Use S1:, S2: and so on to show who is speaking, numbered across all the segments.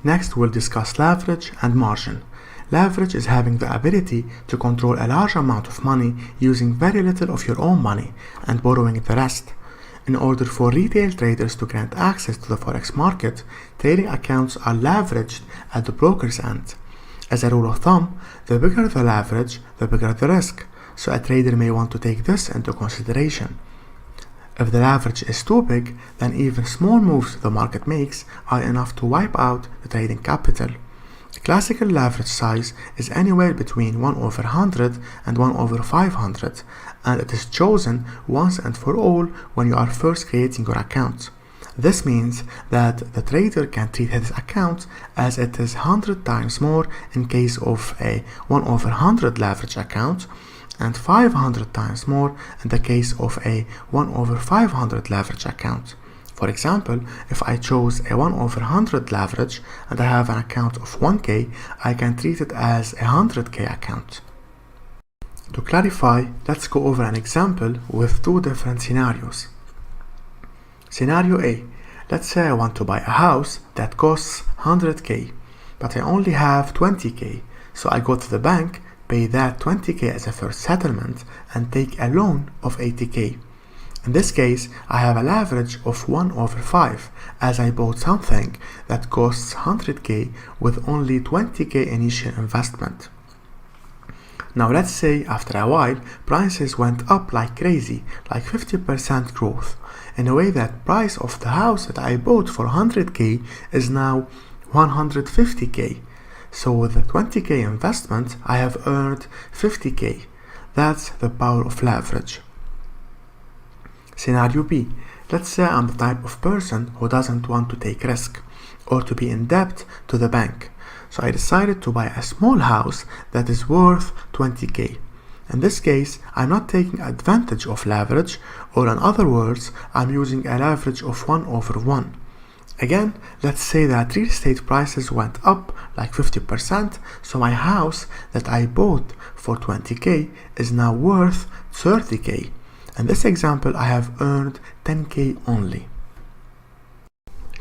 S1: Next, we'll discuss leverage and margin. Leverage is having the ability to control a large amount of money using very little of your own money and borrowing the rest. In order for retail traders to grant access to the forex market, trading accounts are leveraged at the broker's end. As a rule of thumb, the bigger the leverage, the bigger the risk, so a trader may want to take this into consideration. If the leverage is too big, then even small moves the market makes are enough to wipe out the trading capital. The classical leverage size is anywhere between 1/100 and 1/500, and it is chosen once and for all when you are first creating your account. This means that the trader can treat his account as it is 100 times more in case of a 1/100 leverage account, and 500 times more in the case of a 1/500 leverage account. For example, if I chose a 1/100 leverage and I have an account of 1k, I can treat it as a 100k account. To clarify, let's go over an example with two different scenarios. Scenario A. Let's say I want to buy a house that costs 100k, but I only have 20k, so I go to the bank, pay that 20k as a first settlement, and take a loan of 80k. In this case, I have a leverage of 1/5 as I bought something that costs 100k with only 20k initial investment. Now let's say after a while, prices went up like crazy, like 50% growth, in a way that price of the house that I bought for 100k is now 150k. So with the 20k investment, I have earned 50k. That's the power of leverage. Scenario B. Let's say I'm the type of person who doesn't want to take risk or to be in debt to the bank. So I decided to buy a small house that is worth 20k. In this case, I'm not taking advantage of leverage, or in other words, I'm using a leverage of 1/1. Again, let's say that real estate prices went up like 50%, so my house that I bought for 20k is now worth 30k. In this example, I have earned 10k only.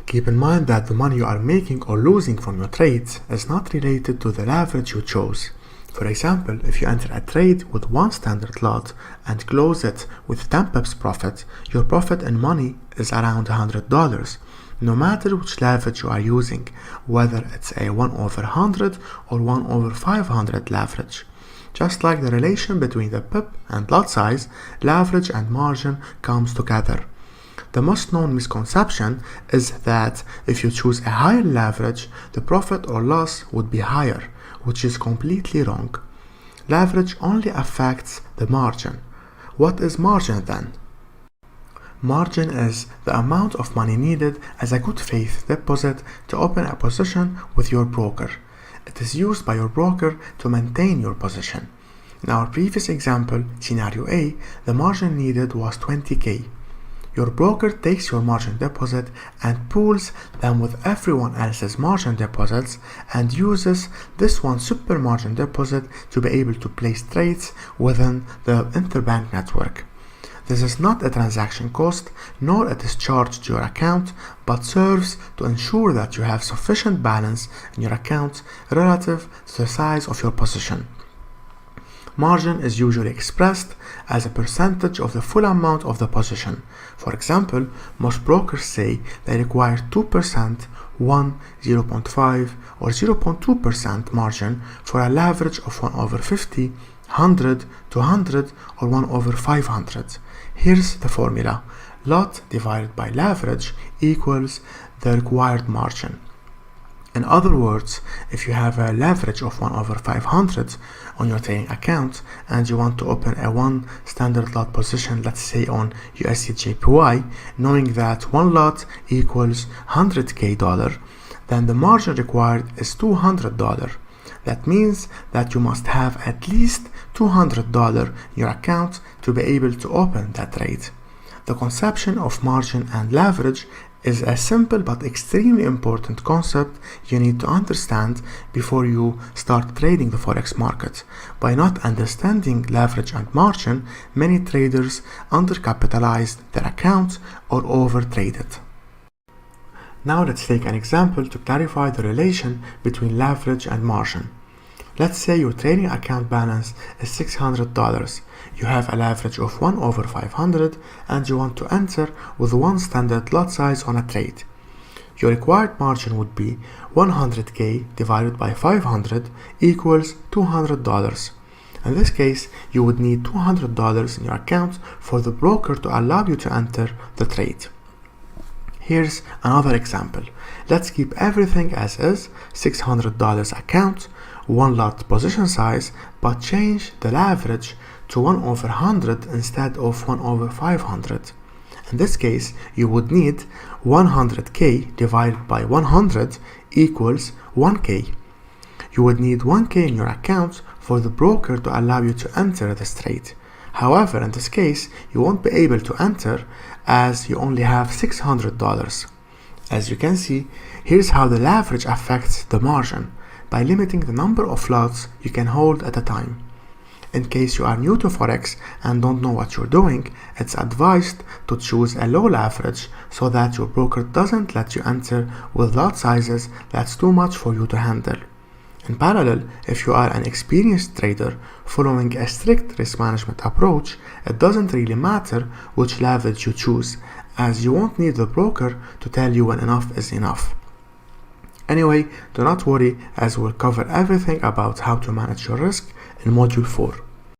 S1: Keep in mind that the money you are making or losing from your trades is not related to the leverage you chose. For example, if you enter a trade with one standard lot and close it with 10 pips profit, your profit in money is around $100, no matter which leverage you are using, whether it's a 1/100 or 1/500 leverage. Just like the relation between the pip and lot size, leverage and margin comes together. The most known misconception is that if you choose a higher leverage, the profit or loss would be higher, which is completely wrong. Leverage only affects the margin. What is margin then? Margin is the amount of money needed as a good faith deposit to open a position with your broker. It is used by your broker to maintain your position. In our previous example, scenario A, the margin needed was 20k. Your broker takes your margin deposit and pools them with everyone else's margin deposits and uses this one super margin deposit to be able to place trades within the interbank network. This is not a transaction cost, nor it is charged to your account, but serves to ensure that you have sufficient balance in your account relative to the size of your position. Margin is usually expressed as a percentage of the full amount of the position. For example, most brokers say they require 2%, 1, 0.5, or 0.2% margin for a leverage of 1/50, 100, 200, or 1/500. Here's the formula. Lot divided by leverage equals the required margin. In other words, if you have a leverage of 1/500 on your trading account and you want to open a one standard lot position, let's say on USD JPY, knowing that one lot equals $100k, then the margin required is $200. That means that you must have at least $200 in your account to be able to open that trade. The conception of margin and leverage is a simple but extremely important concept you need to understand before you start trading the forex market. By not understanding leverage and margin, many traders undercapitalized their accounts or overtraded. Now let's take an example to clarify the relation between leverage and margin. Let's say your trading account balance is $600. You have a leverage of 1 over 500 and you want to enter with one standard lot size on a trade. Your required margin would be 100k divided by 500 equals $200. In this case, you would need $200 in your account for the broker to allow you to enter the trade. Here's another example. Let's keep everything as is, $600 account, one lot position size, but change the leverage to 1 over 100 instead of 1 over 500. In this case, you would need 100k divided by 100 equals 1k. You would need 1k in your account for the broker to allow you to enter this trade. However, in this case, you won't be able to enter as you only have $600. As you can see, here's how the leverage affects the margin by limiting the number of lots you can hold at a time. In case you are new to forex and don't know what you're doing, it's advised to choose a low leverage so that your broker doesn't let you enter with lot sizes that's too much for you to handle. In parallel, if you are an experienced trader following a strict risk management approach, it doesn't really matter which leverage you choose, as you won't need the broker to tell you when enough is enough. Anyway, do not worry, as we'll cover everything about how to manage your risk in Module 4.